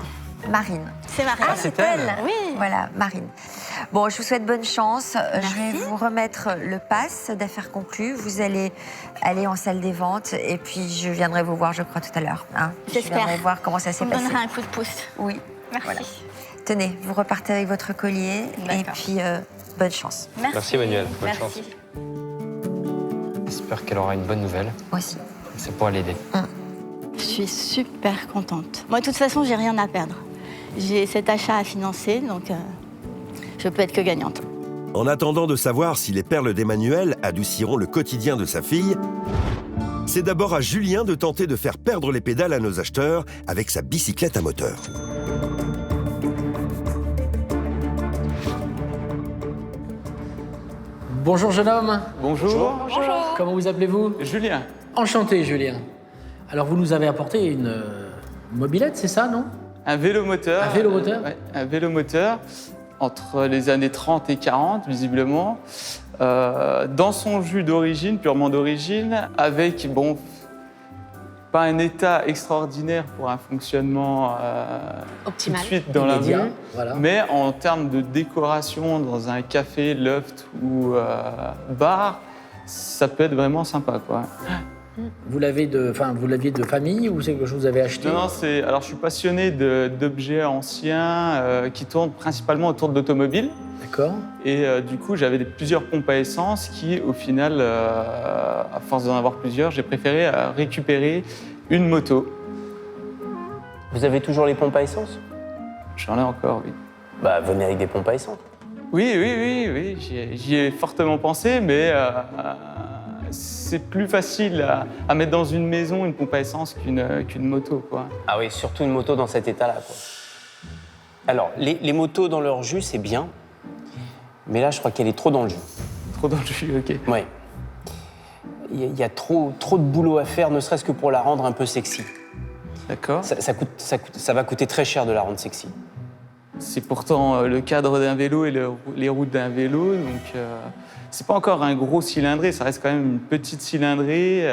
Marine. C'est Marine. Ah, c'est elle? Oui. Voilà, Marine. Bon, je vous souhaite bonne chance. Merci. Je vais vous remettre le pass d'affaires conclues. Vous allez aller en salle des ventes et puis je viendrai vous voir, je crois, tout à l'heure. Je J'espère. viendrai voir comment ça s'est Vous me passé. donnerez un coup de pouce. Oui. Merci. Voilà. Tenez, vous repartez avec votre collier et puis bonne chance. Merci Emmanuel, bonne Merci. chance. J'espère qu'elle aura une bonne nouvelle. Moi aussi. Ça pourra l'aider. Je suis super contente. Moi, de toute façon, j'ai rien à perdre. J'ai cet achat à financer, donc je peux être que gagnante. En attendant de savoir si les perles d'Emmanuel adouciront le quotidien de sa fille, c'est d'abord à Julien de tenter de faire perdre les pédales à nos acheteurs avec sa bicyclette à moteur. Bonjour jeune homme. Bonjour. Bonjour. Comment vous appelez-vous? Julien. Enchanté Julien. Alors vous nous avez apporté une mobilette, c'est ça, non? Un vélomoteur. Un vélomoteur? Ouais, un vélomoteur entre les années 30 et 40, visiblement. Dans son jus d'origine, purement d'origine, avec, bon, pas un état extraordinaire pour un fonctionnement tout de suite dans Immédiat, la rue, voilà. mais en termes de décoration dans un café, loft ou bar, ça peut être vraiment sympa, quoi. Vous l'aviez de famille ou c'est quelque chose que vous avez acheté? Non, alors je suis passionné d'objets anciens qui tournent principalement autour de l'automobile. D'accord. Et du coup, j'avais plusieurs pompes à essence qui, au final, à force d'en avoir plusieurs, j'ai préféré récupérer une moto. Vous avez toujours les pompes à essence? J'en ai encore, oui. Bah, venez avec des pompes à essence. Oui, j'y ai fortement pensé, mais c'est plus facile à mettre dans une maison une pompe à essence qu'une moto, quoi. Ah oui, surtout une moto dans cet état-là, quoi. Alors, les motos dans leur jus, c'est bien, mais là, je crois qu'elle est trop dans le jus. Trop dans le jus, ok. Oui. Il y a trop de boulot à faire, ne serait-ce que pour la rendre un peu sexy. D'accord. Ça va coûter très cher de la rendre sexy. C'est pourtant le cadre d'un vélo et les roues d'un vélo, donc c'est pas encore un gros cylindré, ça reste quand même une petite cylindrée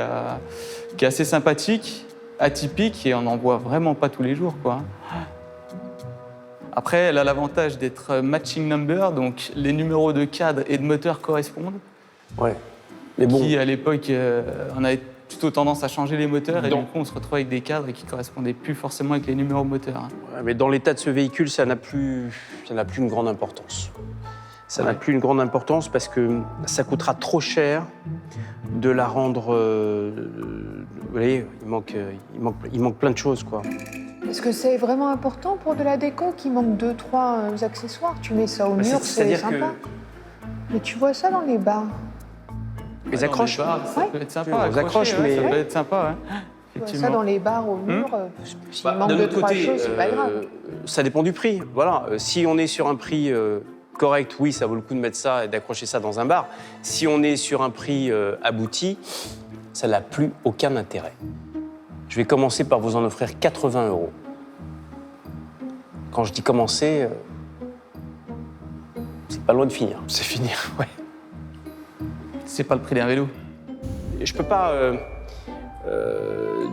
qui est assez sympathique, atypique, et on n'en voit vraiment pas tous les jours, quoi. Après, elle a l'avantage d'être matching number, donc les numéros de cadre et de moteur correspondent. Ouais. Mais bon. Qui, à l'époque, on avait plutôt tendance à changer les moteurs, et du coup, on se retrouve avec des cadres qui ne correspondaient plus forcément avec les numéros moteurs. Ouais, mais dans l'état de ce véhicule, ça n'a plus une grande importance. Ça n'a plus une grande importance parce que ça coûtera trop cher de la rendre... vous voyez, il manque plein de choses, quoi. Est-ce que c'est vraiment important pour de la déco qu'il manque 2-3 accessoires? Tu mets ça au mur, c'est sympa. Mais tu vois ça dans les bars. Les accroches, ça peut être sympa. Les accroches, mais... Ça peut être sympa, ouais. Tu vois ça dans les bars au mur, s'il manque d'un autre 2-3 côté, choses, c'est pas grave. Ça dépend du prix. Voilà. Si on est sur un prix correct, oui, ça vaut le coup de mettre ça et d'accrocher ça dans un bar. Si on est sur un prix abouti, ça n'a plus aucun intérêt. Je vais commencer par vous en offrir 80 €. Quand je dis commencer, c'est pas loin de finir. C'est finir, ouais. C'est pas le prix d'un vélo. Je peux pas...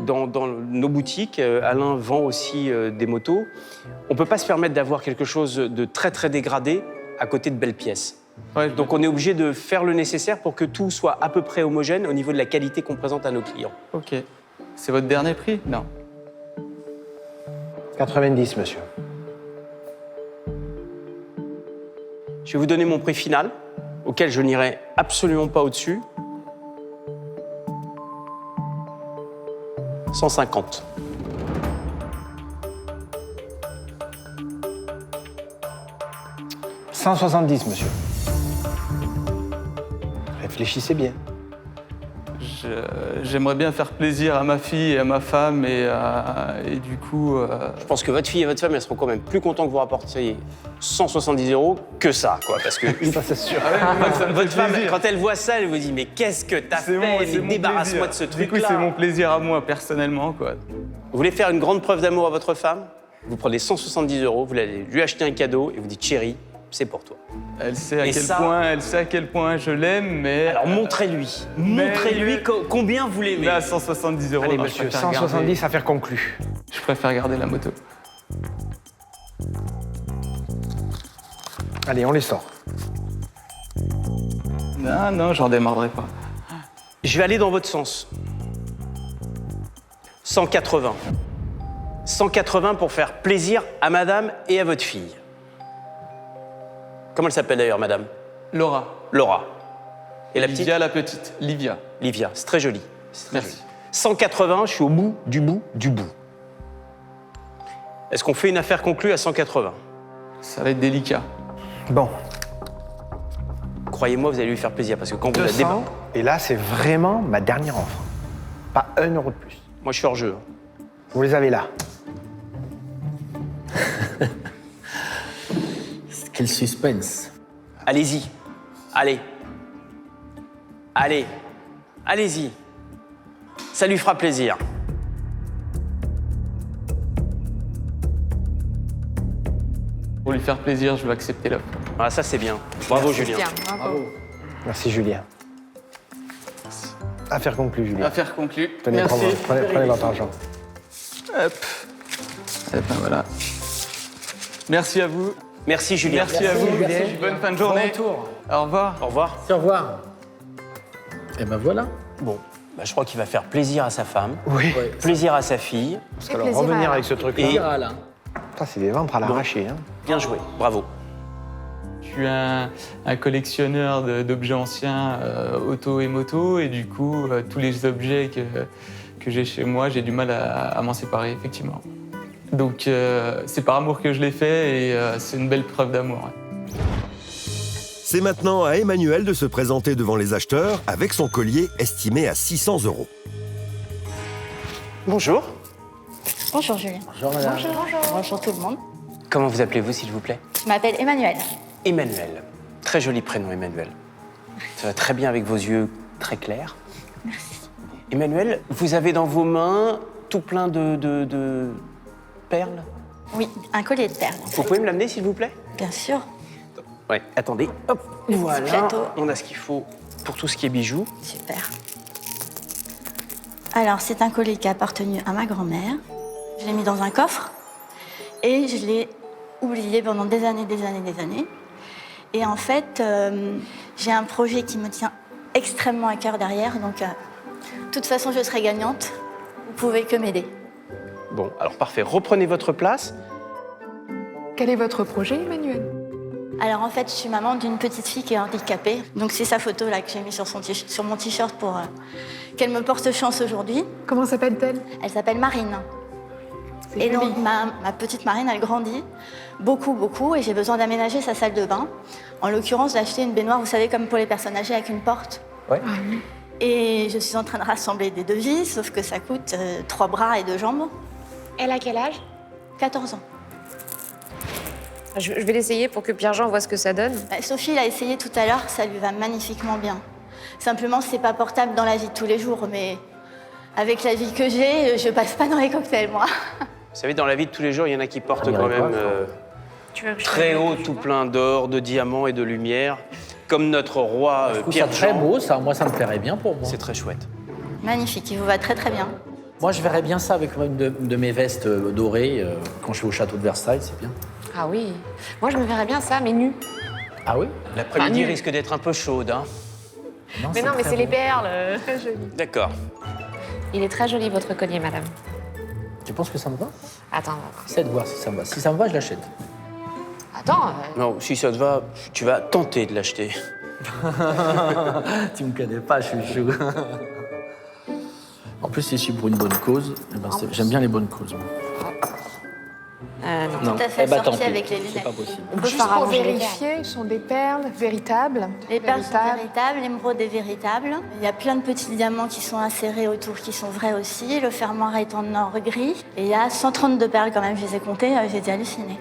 dans nos boutiques, Alain vend aussi des motos. On peut pas se permettre d'avoir quelque chose de très très dégradé à côté de belles pièces. Ouais, donc on est obligé de faire le nécessaire pour que tout soit à peu près homogène au niveau de la qualité qu'on présente à nos clients. Ok. C'est votre dernier prix? Non. 90, monsieur. Je vais vous donner mon prix final, auquel je n'irai absolument pas au-dessus. 150. « 170, monsieur. Réfléchissez bien. J'aimerais bien faire plaisir à ma fille et à ma femme, et du coup... Je pense que votre fille et votre femme, elles seront quand même plus contents que vous rapportiez 170 € que ça, quoi. Parce que ça, c'est sûr. Votre femme, quand elle voit ça, elle vous dit « Mais qu'est-ce que t'as fait? Débarrasse-moi de ce truc-là !» Du coup, c'est mon plaisir à moi, personnellement, quoi. Vous voulez faire une grande preuve d'amour à votre femme? Vous prenez 170 €, vous allez lui acheter un cadeau et vous dites « Chérie, c'est pour toi. » Elle sait à quel point je l'aime, mais... Alors montrez-lui. Montrez-lui combien vous l'aimez. Là, 170 €. Allez, monsieur, 170, affaire conclue. Je préfère garder la moto. Allez, on les sort. Non, j'en démordrai pas. Je vais aller dans votre sens. 180. 180 pour faire plaisir à madame et à votre fille. Comment elle s'appelle d'ailleurs, madame? Laura. Laura. Et la petite? Livia, la petite. Livia. Livia, c'est très joli. Merci. 180, je suis au bout, du bout, du bout. Est-ce qu'on fait une affaire conclue à 180? Ça va être délicat. Bon. Croyez-moi, vous allez lui faire plaisir, parce que quand vous 200, la débat... et là, c'est vraiment ma dernière offre. Pas 1 € de plus. Moi, je suis hors jeu. Vous les avez là. Quel suspense. Allez-y. Allez. Allez. Allez-y. Ça lui fera plaisir. Pour lui faire plaisir, je vais accepter l'offre. Ah, ça, c'est bien. Bravo, Julien. Bien, bravo. Merci, Julien. Affaire conclue, Julien. Affaire conclue. Tenez, Merci. prenez votre argent. Hop. Et ben voilà. Merci à vous. Merci, Julien. Merci à vous. Julien. Bonne fin de journée. Bon retour. Au revoir. Au revoir. Au revoir. Et ben voilà. Bon, bah, je crois qu'il va faire plaisir à sa femme, Oui. Ouais. plaisir à sa fille. Parce Et que alors, plaisir à revenir Alain. avec ce truc-là, Plaisir à Alain. ça, c'est des ventres à l'arraché. Hein. Bien joué. Bravo. Je suis un collectionneur d'objets anciens, auto et moto, et du coup, tous les objets que j'ai chez moi, j'ai du mal à m'en séparer, effectivement. Donc, c'est par amour que je l'ai fait, et c'est une belle preuve d'amour. Ouais. C'est maintenant à Emmanuel de se présenter devant les acheteurs avec son collier estimé à 600 €. Bonjour. Bonjour Julien. Bonjour madame. Bonjour tout le monde. Comment vous appelez-vous, s'il vous plaît? Je m'appelle Emmanuel. Emmanuel. Très joli prénom, Emmanuel. Ça va très bien avec vos yeux très clairs. Merci. Emmanuel, vous avez dans vos mains tout plein de perles. Oui, un collier de perles. Vous pouvez me l'amener, s'il vous plaît? Bien sûr. Ouais, attendez. Hop, Le petit voilà. plateau. On a ce qu'il faut pour tout ce qui est bijoux. Super. Alors, c'est un collier qui a appartenu à ma grand-mère. Je l'ai mis dans un coffre et je l'ai oublié pendant des années. Et en fait, j'ai un projet qui me tient extrêmement à cœur derrière. Donc, de toute façon, je serai gagnante. Vous pouvez que m'aider. Bon, alors parfait. Reprenez votre place. Quel est votre projet, Emmanuel? Alors en fait, je suis maman d'une petite fille qui est handicapée. Donc c'est sa photo là que j'ai mis sur mon t-shirt pour qu'elle me porte chance aujourd'hui. Comment s'appelle-t-elle? Elle s'appelle Marine. Et donc ma petite Marine, elle grandit beaucoup et j'ai besoin d'aménager sa salle de bain. En l'occurrence, d'acheter une baignoire, vous savez, comme pour les personnes âgées avec une porte. Ouais. Et je suis en train de rassembler des devis, sauf que ça coûte 3 bras et 2 jambes. Elle a quel âge? 14 ans. Je vais l'essayer pour que Pierre-Jean voit ce que ça donne. Sophie l'a essayé tout à l'heure, ça lui va magnifiquement bien. Simplement, c'est pas portable dans la vie de tous les jours, mais avec la vie que j'ai, je passe pas dans les cocktails, moi. Vous savez, dans la vie de tous les jours, il y en a qui portent quand même très haut, tout plein d'or, de diamants et de lumière, comme notre roi Pierre-Jean. C'est très beau, ça. Moi, ça me plairait bien pour moi. C'est très chouette. Magnifique, il vous va très bien. Moi, je verrais bien ça avec une de mes vestes dorées quand je vais au château de Versailles, c'est bien. Ah oui. Moi, je me verrais bien ça, mais nu. Ah oui? L'après-midi risque d'être un peu chaude, hein? Mais non, mais c'est les perles. Très joli. D'accord. Il est très joli, votre collier, madame. Tu penses que ça me va? Attends, on va voir. Essaie de voir si ça me va. Si ça me va, je l'achète. Attends. Non, si ça te va, tu vas tenter de l'acheter. Tu me connais pas, chouchou. En plus, si je suis pour une bonne cause, eh ben, j'aime bien les bonnes causes. Moi. Non, tout à fait sorti avec les lunettes. C'est pas possible. On peut Juste faire pour arranger les vérifier, ce sont des perles véritables. Les perles sont véritables, l'émeraude est véritable. Il y a plein de petits diamants qui sont insérés autour, qui sont vrais aussi. Le fermoir est en or gris. Et il y a 132 perles quand même, je les ai comptées, j'ai été hallucinée.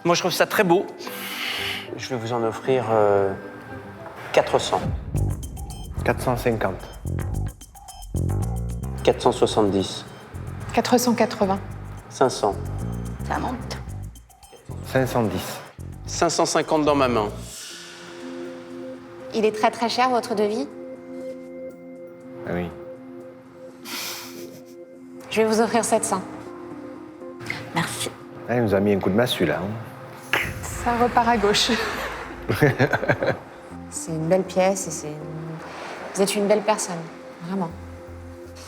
Moi, je trouve ça très beau. Je vais vous en offrir 400. 450. 470. 480. 500. Ça monte. 510. 550 dans ma main. Il est très très cher, votre devis. Ah oui. Je vais vous offrir 700. Merci. Ah, il nous a mis un coup de massue, là. Hein. Ça repart à gauche. C'est une belle pièce et vous êtes une belle personne, vraiment.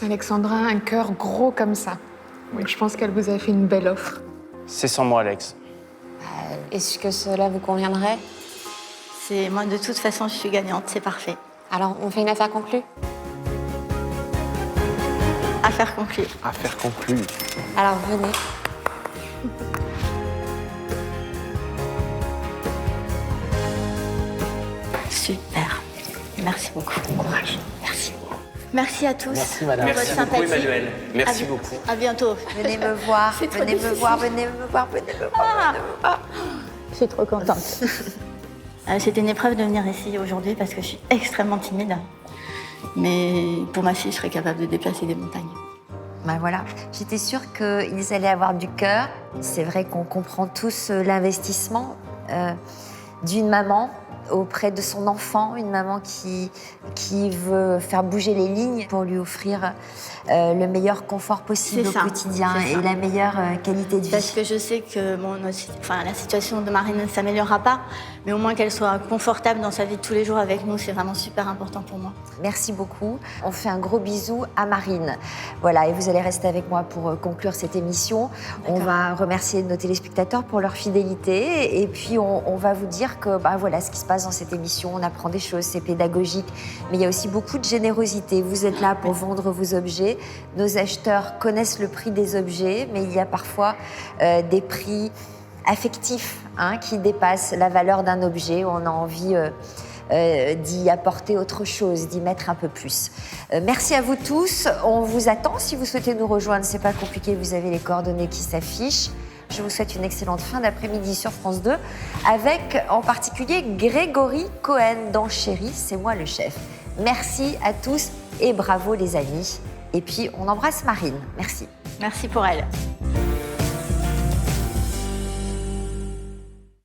Alexandra a un cœur gros comme ça. Donc je pense qu'elle vous a fait une belle offre. C'est sans moi, Alex. Est-ce que cela vous conviendrait? Moi, de toute façon, je suis gagnante, c'est parfait. Alors, on fait une affaire conclue? Affaire conclue. Affaire conclue. Alors, venez. Super. Merci beaucoup. Bon courage. Merci. Merci à tous. Merci, madame. Pour votre Merci beaucoup, sympathie. Emmanuel. Merci beaucoup. À bientôt. Venez me voir, C'est trop venez me difficile. voir, venez me voir, venez me voir, venez me voir. Je suis trop contente. C'était une épreuve de venir ici aujourd'hui parce que je suis extrêmement timide. Mais pour ma fille, je serais capable de déplacer des montagnes. Ben voilà, j'étais sûre qu'ils allaient avoir du cœur. C'est vrai qu'on comprend tous l'investissement d'une maman auprès de son enfant, une maman qui veut faire bouger les lignes pour lui offrir le meilleur confort possible au quotidien et la meilleure qualité de vie. Parce que je sais que la situation de Marine ne s'améliorera pas, mais au moins qu'elle soit confortable dans sa vie de tous les jours avec nous, c'est vraiment super important pour moi. Merci beaucoup. On fait un gros bisou à Marine. Voilà, et vous allez rester avec moi pour conclure cette émission. On va remercier nos téléspectateurs pour leur fidélité et puis on va vous dire que voilà ce qui se passe dans cette émission. On apprend des choses, c'est pédagogique, mais il y a aussi beaucoup de générosité. Vous êtes là pour vendre vos objets. Nos acheteurs connaissent le prix des objets, mais il y a parfois des prix affectif qui dépasse la valeur d'un objet. On a envie d'y apporter autre chose, d'y mettre un peu plus. Merci à vous tous. On vous attend. Si vous souhaitez nous rejoindre, c'est pas compliqué, vous avez les coordonnées qui s'affichent. Je vous souhaite une excellente fin d'après-midi sur France 2, avec en particulier Grégory Cohen dans Chérie, c'est moi le chef. Merci à tous et bravo les amis. Et puis on embrasse Marine. Merci. Merci pour elle.